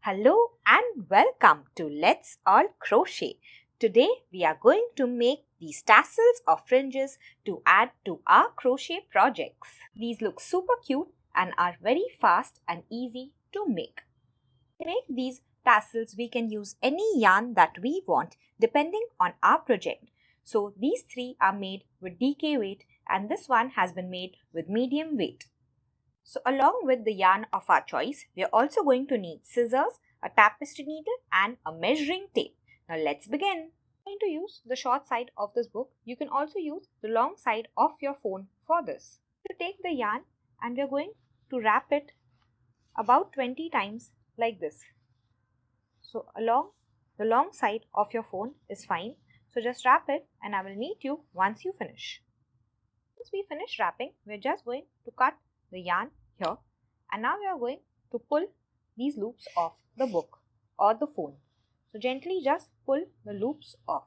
Hello and welcome to Let's All Crochet. Today we are going to make these tassels or fringes to add to our crochet projects. These look super cute and are very fast and easy to make. To make these tassels we can use any yarn that we want depending on our project. So these three are made with DK weight and this one has been made with medium weight. So along with the yarn of our choice, we are also going to need scissors, a tapestry needle and a measuring tape. Now let's begin. I'm going to use the short side of this book. You can also use the long side of your phone for this. To take the yarn and we are going to wrap it about 20 times like this. So along the long side of your phone is fine. So just wrap it and I will meet you once you finish. Once we finish wrapping, we are just going to cut the yarn here and now we are going to pull these loops off the book or the phone. So gently just pull the loops off.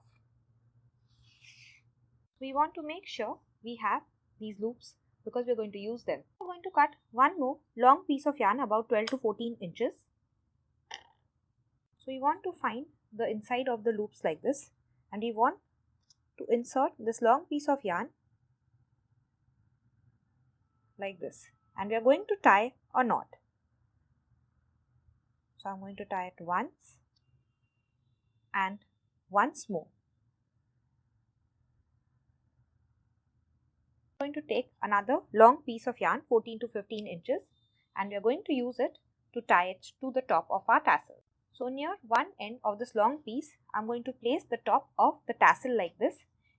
We want to make sure we have these loops because we are going to use them. We are going to cut one more long piece of yarn about 12 to 14 inches. So we want to find the inside of the loops like this and we want to insert this long piece of yarn like this and we are going to tie a knot. So I'm going to tie it once and once more. I'm going to take another long piece of yarn 14 to 15 inches and we are going to use it to tie it to the top of our tassel. So near one end of this long piece I'm going to place the top of the tassel like this.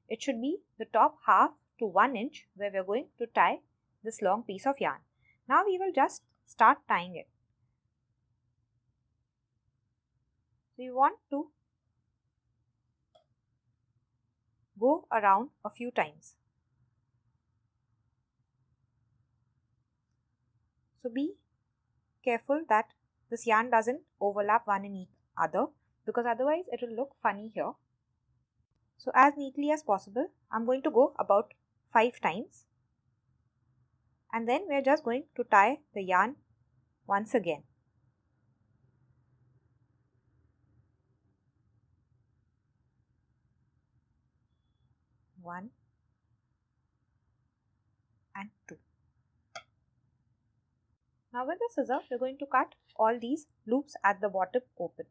It should be the top half to 1 inch where we are going to tie this long piece of yarn. Now we will just start tying it. We want to go around a few times. So be careful that this yarn doesn't overlap one in each other because otherwise it will look funny here. So as neatly as possible, I'm going to go about 5 times. And then we are just going to tie the yarn once again. One and two. Now with the scissor, we are going to cut all these loops at the bottom open.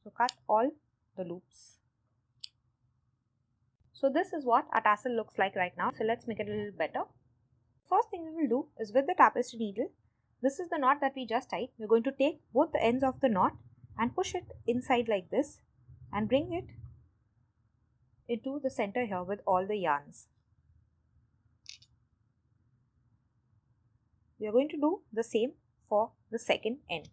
So cut all the loops. So this is what our tassel looks like right now. So let's make it a little better. First thing we will do is with the tapestry needle, this is the knot that we just tied. We're going to take both the ends of the knot and push it inside like this and bring it into the center here with all the yarns. We are going to do the same for the second end.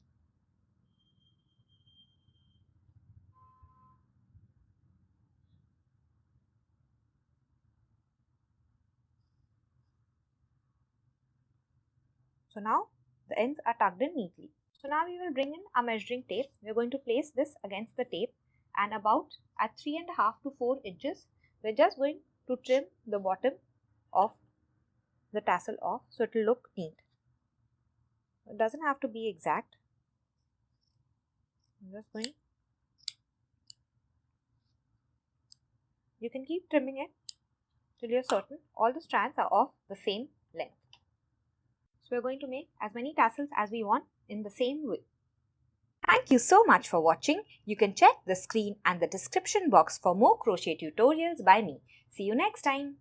So now the ends are tucked in neatly. So now we will bring in a measuring tape. We are going to place this against the tape and about at 3.5 to 4 inches, we are just going to trim the bottom of the tassel off so it will look neat. It doesn't have to be exact. I'm just going. You can keep trimming it till you're certain all the strands are of the same length. So we're going to make as many tassels as we want in the same way. Thank you so much for watching. You can check the screen and the description box for more crochet tutorials by me. See you next time.